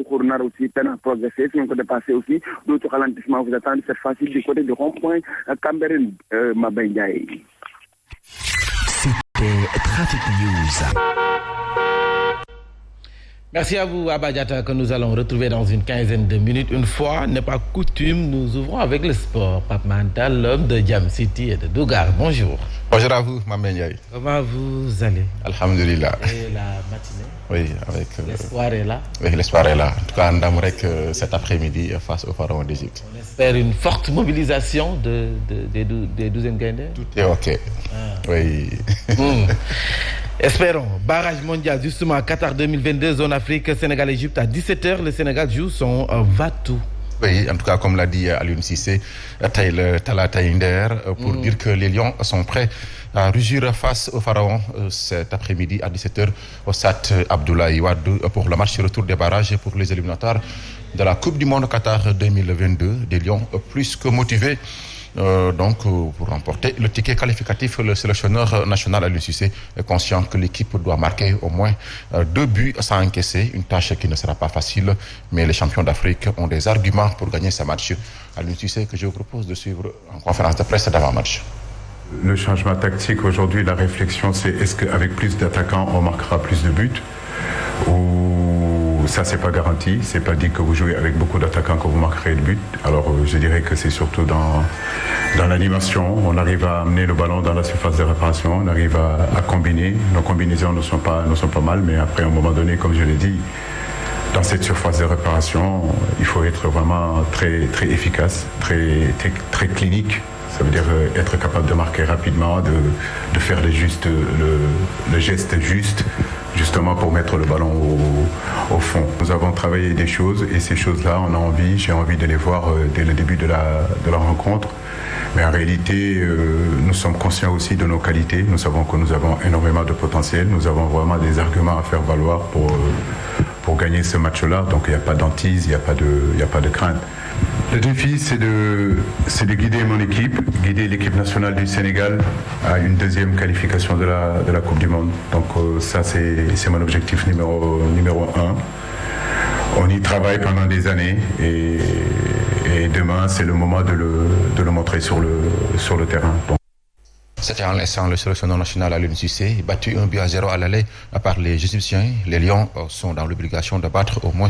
Kourounar aussi peine à progresser, si on peut dépasser aussi. D'autres ralentissements vous attendent cette fois-ci du côté de rond-point Cambérène, Mabengaï. C'était Trafic News. Merci à vous, Abba Diatta, que nous allons retrouver dans une quinzaine de minutes. Une fois n'est pas coutume, nous ouvrons avec le sport. Pape Mental, l'homme de Jam City et de Dougar. Bonjour. Bonjour à vous, Mme Ndiaye. Comment vous allez? Alhamdulillah. Et la matinée? Oui, avec... l'espoir est là? Oui, l'espoir est là. En tout cas, on aimerait que cet après-midi face au Pharaon d'Égypte. On espère une forte mobilisation des 12e Gaïndés? Tout est OK. Oui. Espérons. Barrage mondial, justement, Qatar 2022, zone Afrique, Sénégal-Égypte à 17h. Le Sénégal joue son va-tout. Oui, en tout cas, comme l'a dit Alioune Cissé, Tala Taïnder, pour dire que les Lions sont prêts à rugir face au Pharaon cet après-midi à 17h au stade Abdoulaye Wade pour le match retour des barrages pour les éliminatoires de la Coupe du Monde Qatar 2022. Des Lions plus que motivés. Pour remporter le ticket qualificatif, le sélectionneur national Aliou Cissé est conscient que l'équipe doit marquer au moins 2 buts sans encaisser, une tâche qui ne sera pas facile, mais les champions d'Afrique ont des arguments pour gagner ce match. Aliou Cissé, que je vous propose de suivre en conférence de presse d'avant-match. Le changement tactique aujourd'hui, la réflexion, c'est est-ce qu'avec plus d'attaquants, on marquera plus de buts ou ça, c'est pas garanti. C'est pas dit que vous jouez avec beaucoup d'attaquants que vous marquerez le but. Alors, je dirais que c'est surtout dans l'animation. On arrive à amener le ballon dans la surface de réparation. On arrive à combiner. Nos combinaisons ne sont pas mal, mais après, à un moment donné, comme je l'ai dit, dans cette surface de réparation, il faut être vraiment très, très efficace, très clinique. Ça veut dire être capable de marquer rapidement, de faire le geste juste, justement pour mettre le ballon au fond. Nous avons travaillé des choses et ces choses-là, j'ai envie de les voir dès le début de la rencontre. Mais en réalité, nous sommes conscients aussi de nos qualités. Nous savons que nous avons énormément de potentiel. Nous avons vraiment des arguments à faire valoir pour gagner ce match-là. Donc il n'y a pas d'antise, il n'y a pas de crainte. Le défi, c'est de guider mon équipe, guider l'équipe nationale du Sénégal à une deuxième qualification de la Coupe du Monde. Donc ça, c'est mon objectif numéro 1. On y travaille pendant des années et demain, c'est le moment de le montrer sur le terrain. Bon. C'était en laissant le sélectionneur national Aliou Cissé, battu 1-0 à l'aller par les Égyptiens. Les Lions sont dans l'obligation de battre au moins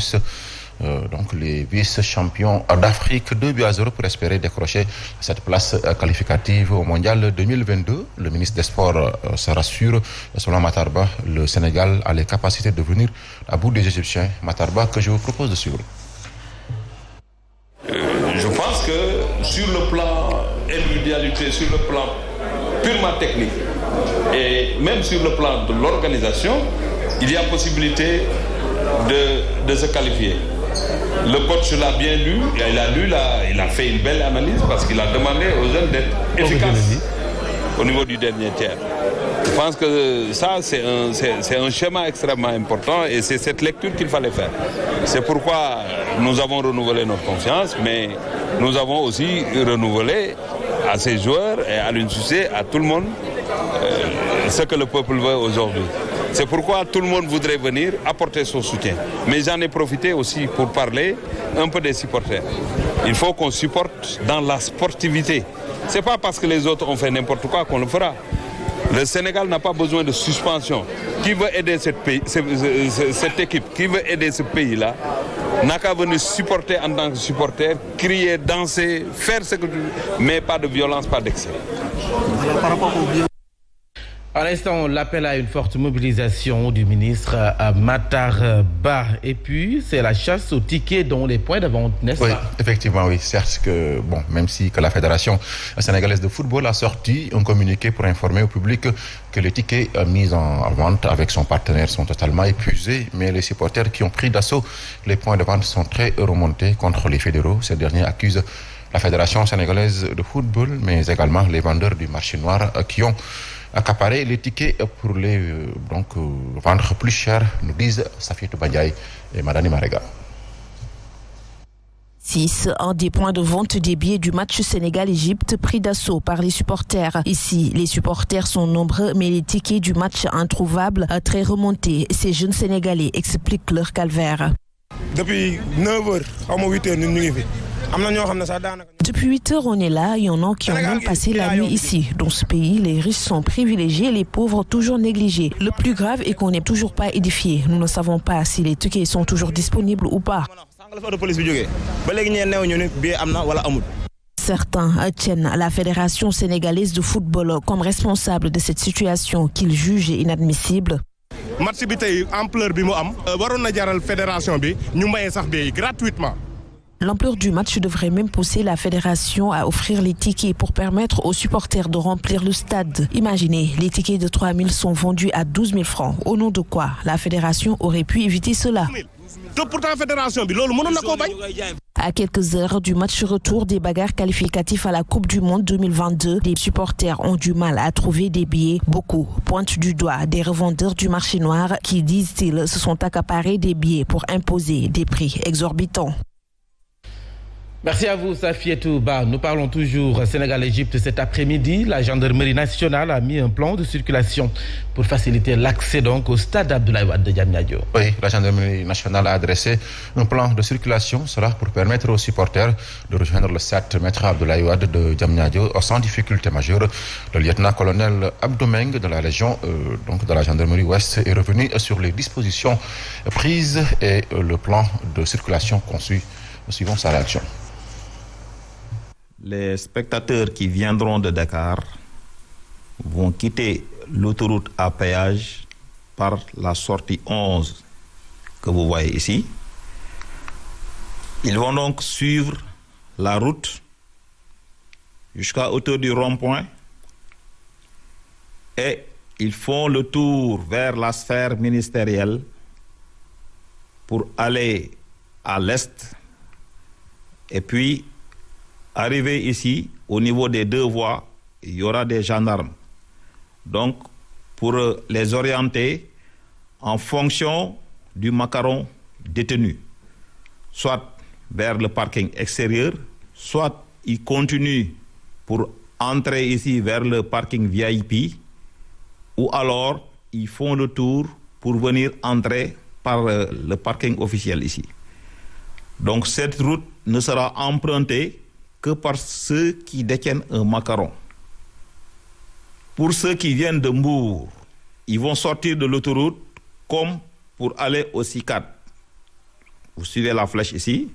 les vice-champions d'Afrique 2-0 pour espérer décrocher cette place qualificative au Mondial 2022. Le ministre des Sports se rassure. Selon Matarba, le Sénégal a les capacités de venir à bout des Égyptiens. Matarba, que je vous propose de suivre. Je pense que sur le plan individualité, sur le plan purement technique et même sur le plan de l'organisation, il y a possibilité de se qualifier. Le coach l'a bien lu, il a fait une belle analyse parce qu'il a demandé aux jeunes d'être efficaces au niveau du dernier tiers. Je pense que ça, c'est un schéma extrêmement important et c'est cette lecture qu'il fallait faire. C'est pourquoi nous avons renouvelé notre confiance, mais nous avons aussi renouvelé à ces joueurs et à Aliou Cissé, à tout le monde, ce que le peuple veut aujourd'hui. C'est pourquoi tout le monde voudrait venir apporter son soutien. Mais j'en ai profité aussi pour parler un peu des supporters. Il faut qu'on supporte dans la sportivité. Ce n'est pas parce que les autres ont fait n'importe quoi qu'on le fera. Le Sénégal n'a pas besoin de suspension. Qui veut aider cette équipe, qui veut aider ce pays-là, n'a qu'à venir supporter en tant que supporter, crier, danser, faire ce que tu veux, mais pas de violence, pas d'excès. À l'instant, l'appel à une forte mobilisation du ministre Matar Ba. Et puis, c'est la chasse aux tickets dont les points de vente, n'est-ce pas? Effectivement, oui. Certes que, même si que la Fédération sénégalaise de football a sorti un communiqué pour informer au public que les tickets mis en vente avec son partenaire sont totalement épuisés, mais les supporters qui ont pris d'assaut les points de vente sont très remontés contre les fédéraux. Ces derniers accusent la Fédération sénégalaise de football, mais également les vendeurs du marché noir qui ont accaparer les tickets pour les vendre plus cher, nous disent Safiatou Bandiaï et Madani Marega. 6. Un des points de vente des billets du match Sénégal-Égypte pris d'assaut par les supporters. Ici, les supporters sont nombreux, mais les tickets du match introuvables, très remontés. Ces jeunes Sénégalais expliquent leur calvaire. depuis 9h xaw ma 8h ñun ñu ngi fi am na ñoo xam ne sax daanaka. Depuis 8 heures, on est là. Il y en a qui ont même passé la nuit ici. Dans ce pays, les riches sont privilégiés, les pauvres toujours négligés. Le plus grave est qu'on n'est toujours pas édifié. Nous ne savons pas si les tickets sont toujours disponibles ou pas. Certains tiennent la Fédération sénégalaise de football comme responsable de cette situation qu'ils jugent inadmissible. Match bi tey ampleur bi mu am waroon na jaral fédération bi ñu maye sax bi gratuitement. L'ampleur du match devrait même pousser la fédération à offrir les tickets pour permettre aux supporters de remplir le stade. Imaginez, les tickets de 3 000 sont vendus à 12 000 francs. Au nom de quoi la fédération aurait pu éviter cela? À quelques heures du match retour des bagarres qualificatifs à la Coupe du Monde 2022, les supporters ont du mal à trouver des billets. Beaucoup pointent du doigt des revendeurs du marché noir qui, disent-ils, se sont accaparés des billets pour imposer des prix exorbitants. Merci à vous, Safietou Ba. Nous parlons toujours Sénégal-Égypte cet après-midi. La gendarmerie nationale a mis un plan de circulation pour faciliter l'accès donc au stade Abdoulaye Wade de Diamniadio. Oui, la gendarmerie nationale a adressé un plan de circulation, cela pour permettre aux supporters de rejoindre le stade Maître Abdoulaye Wade de Diamniadio sans difficulté majeure. Le lieutenant-colonel Abdomeng de la Légion, donc de la gendarmerie ouest, est revenu sur les dispositions prises et le plan de circulation conçu. Suivons sa réaction. Les spectateurs qui viendront de Dakar vont quitter l'autoroute à péage par la sortie 11 que vous voyez ici. Ils vont donc suivre la route jusqu'à hauteur du rond-point et ils font le tour vers la sphère ministérielle pour aller à l'est et puis arrivé ici, au niveau des deux voies, il y aura des gendarmes. Donc, pour les orienter en fonction du macaron détenu, soit vers le parking extérieur, soit ils continuent pour entrer ici vers le parking VIP, ou alors ils font le tour pour venir entrer par le parking officiel ici. Donc, cette route ne sera empruntée que par ceux qui détiennent un macaron. Pour ceux qui viennent de Mbour, ils vont sortir de l'autoroute comme pour aller au CICAD. Vous suivez la flèche ici.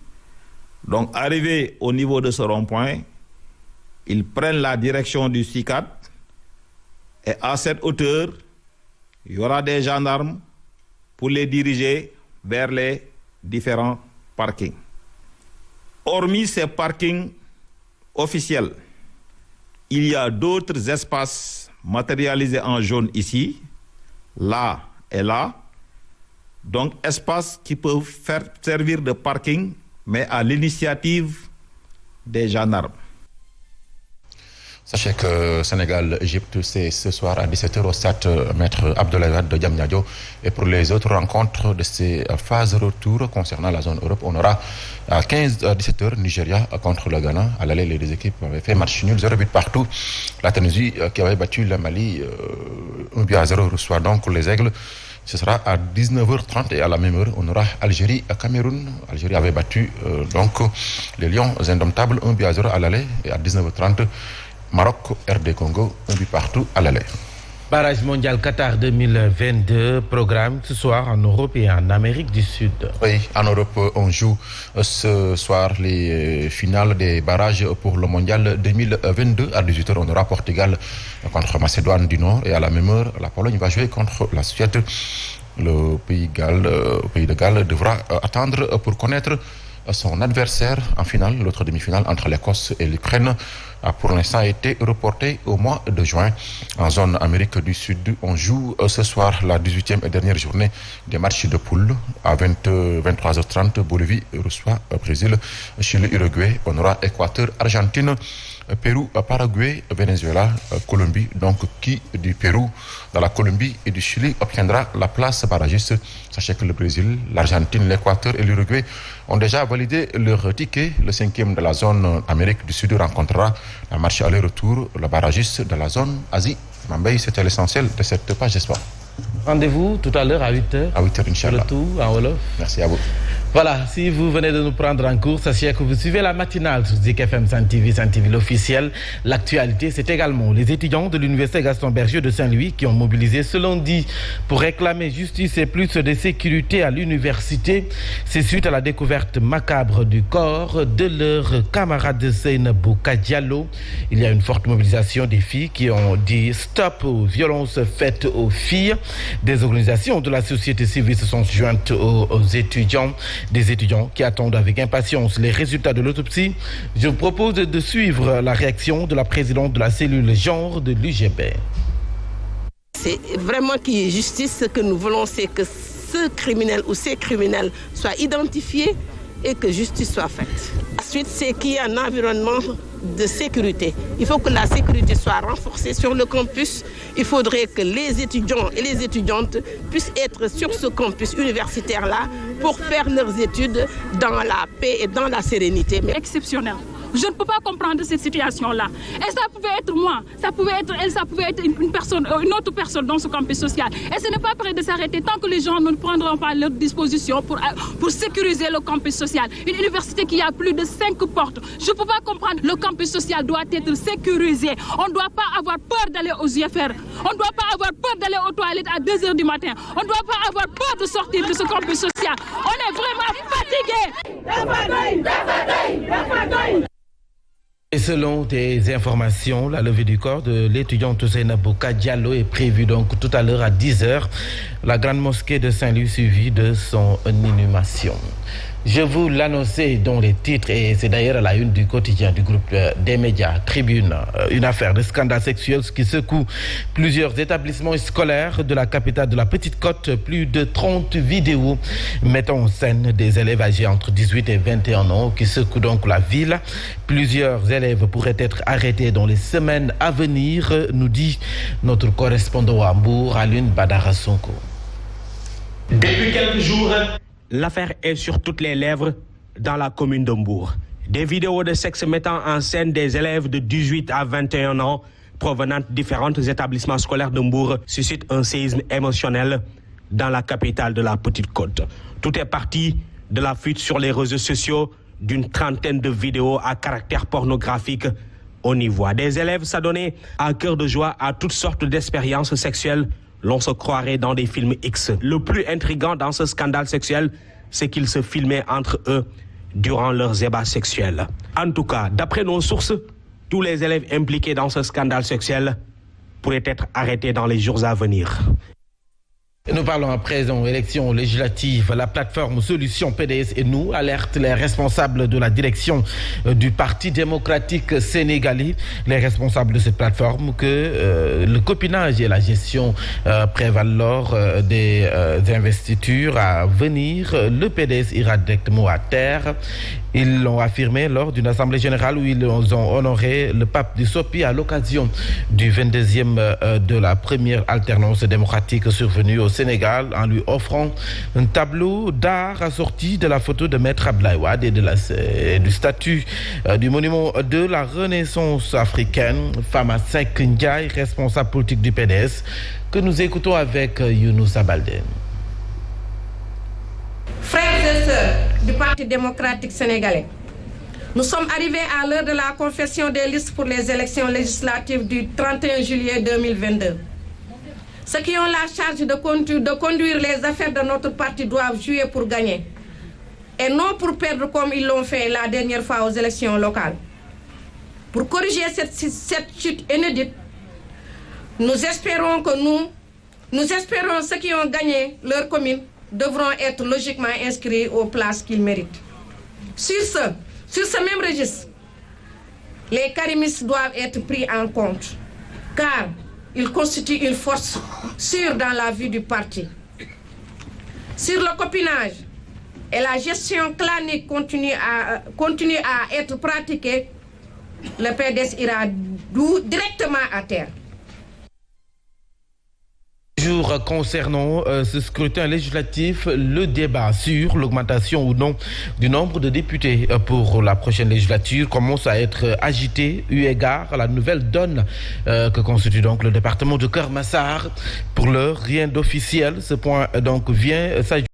Donc, arrivés au niveau de ce rond-point, ils prennent la direction du CICAD et à cette hauteur, il y aura des gendarmes pour les diriger vers les différents parkings. Hormis ces parkings officiels, il y a d'autres espaces matérialisés en jaune ici, là et là. Donc, espaces qui peuvent servir de parking, mais à l'initiative des gendarmes. Sachez que Sénégal-Égypte, c'est ce soir à 17h au stade Maître Abdoulaye Wade de Diamniadio. Et pour les autres rencontres de ces phases retour concernant la zone Europe, on aura à 17h Nigeria contre le Ghana. À l'aller, les deux équipes avaient fait match nul, 0-8 partout. La Tunisie qui avait battu le Mali 1-0 reçoit donc les Aigles. Ce sera à 19h30 et à la même heure, on aura Algérie-Cameroun. Algérie avait battu donc les Lions indomptables 1-0 à l'aller et à 19h30. Maroc, RD Congo, un but partout à l'aller. Barrage mondial Qatar 2022, programme ce soir en Europe et en Amérique du Sud. Oui, en Europe, on joue ce soir les finales des barrages pour le mondial 2022. À 18h, on aura Portugal contre Macédoine du Nord et à la même heure, la Pologne va jouer contre la Suède. Le pays de Galles devra attendre pour connaître son adversaire en finale. L'autre demi-finale entre l'Écosse et l'Ukraine a pour l'instant été reporté au mois de juin. En zone Amérique du Sud, on joue ce soir la 18e et dernière journée des matchs de poule. À 23h30, Bolivie reçoit Brésil, Chili, Uruguay. On aura Équateur, Argentine, Pérou, Paraguay, Venezuela, Colombie. Donc, qui du Pérou, de la Colombie et du Chili obtiendra la place barragiste? Sachez que le Brésil, l'Argentine, l'Équateur et l'Uruguay ont déjà validé leur ticket. Le 5e de la zone Amérique du Sud rencontrera la marche aller-retour, le barragiste de la zone Asie. Mambay, c'était l'essentiel de cette page d'espoir. Rendez-vous tout à l'heure à 8h. À 8h, Inch'Allah. Le tout en Wolof. Merci à vous. Voilà, si vous venez de nous prendre en cours, sachez que vous suivez la matinale sur Zik FM Sen TV l'officiel. L'actualité, c'est également les étudiants de l'Université Gaston Berger de Saint-Louis qui ont mobilisé ce lundi pour réclamer justice et plus de sécurité à l'université. C'est suite à la découverte macabre du corps de leur camarade Seynabou Diallo. Il y a une forte mobilisation des filles qui ont dit stop aux violences faites aux filles. Des organisations de la société civile se sont jointes aux étudiants. Des étudiants qui attendent avec impatience les résultats de l'autopsie. Je vous propose de suivre la réaction de la présidente de la cellule genre de l'UGB. C'est vraiment qu'il y ait justice. Ce que nous voulons, c'est que ce criminel ou ces criminels soient identifiés et que justice soit faite. Ensuite, c'est qu'il y ait un environnement de sécurité. Il faut que la sécurité soit renforcée sur le campus. Il faudrait que les étudiants et les étudiantes puissent être sur ce campus universitaire-là pour faire leurs études dans la paix et dans la sérénité. Exceptionnel. Je ne peux pas comprendre cette situation-là. Et ça pouvait être moi, ça pouvait être elle, ça pouvait être une personne, une autre personne dans ce campus social. Et ce n'est pas prêt de s'arrêter tant que les gens ne prendront pas leurs dispositions pour sécuriser le campus social. Une université qui a plus de 5 portes. Je ne peux pas comprendre. Le campus social doit être sécurisé. On ne doit pas avoir peur d'aller aux UFR. On ne doit pas avoir peur d'aller aux toilettes à 2 h du matin. On ne doit pas avoir peur de sortir de ce campus social. On est vraiment fatigués. Et selon des informations, la levée du corps de l'étudiante Seynabou Diallo est prévue donc tout à l'heure à 10 h. La grande mosquée de Saint-Louis suivie de son inhumation. Je vous l'annonçais dans les titres et c'est d'ailleurs à la une du quotidien du groupe des médias Tribune. Une affaire de scandale sexuel qui secoue plusieurs établissements scolaires de la capitale de la Petite Côte. Plus de 30 vidéos mettant en scène des élèves âgés entre 18 et 21 ans qui secouent donc la ville. Plusieurs élèves pourraient être arrêtés dans les semaines à venir, nous dit notre correspondant à Mbour, Alioune Badara Sonko. Depuis quelques jours, l'affaire est sur toutes les lèvres dans la commune de Mbour. Des vidéos de sexe mettant en scène des élèves de 18 à 21 ans provenant de différents établissements scolaires de Mbour suscitent un séisme émotionnel dans la capitale de la Petite Côte. Tout est parti de la fuite sur les réseaux sociaux d'une trentaine de vidéos à caractère pornographique. On y voit des élèves s'adonner à cœur de joie à toutes sortes d'expériences sexuelles. L'on se croirait dans des films X. Le plus intriguant dans ce scandale sexuel, c'est qu'ils se filmaient entre eux durant leurs ébats sexuels. En tout cas, d'après nos sources, tous les élèves impliqués dans ce scandale sexuel pourraient être arrêtés dans les jours à venir. Nous parlons à présent élections législatives. La plateforme Solutions PDS et nous alerte les responsables de la direction du Parti démocratique sénégalais, les responsables de cette plateforme, que le copinage et la gestion prévalent lors des investitures à venir. Le PDS ira directement à terre. Ils l'ont affirmé lors d'une assemblée générale où ils ont honoré le pape du Sopi à l'occasion du 22e de la première alternance démocratique survenue au Sénégal, en lui offrant un tableau d'art assorti de la photo de Maître Abdoulaye Wade et du statut du monument de la Renaissance africaine. Fama Seck Ndiaye, responsable politique du PDS, que nous écoutons avec Younoussa Baldé. Frères et sœurs du Parti démocratique sénégalais, nous sommes arrivés à l'heure de la confession des listes pour les élections législatives du 31 juillet 2022. Ceux qui ont la charge de conduire les affaires de notre parti doivent jouer pour gagner et non pour perdre comme ils l'ont fait la dernière fois aux élections locales. Pour corriger cette chute inédite, nous espérons ceux qui ont gagné leur commune devront être logiquement inscrits aux places qu'ils méritent. Sur ce même registre, les karimistes doivent être pris en compte, car ils constituent une force sûre dans la vie du parti. Sur le copinage et la gestion clanique continue à être pratiquée, le PDS ira directement à terre. Concernant ce scrutin législatif, le débat sur l'augmentation ou non du nombre de députés pour la prochaine législature commence à être agité eu égard à la nouvelle donne que constitue donc le département de Keur Massar. Pour l'heure, rien d'officiel. Ce point donc vient s'ajouter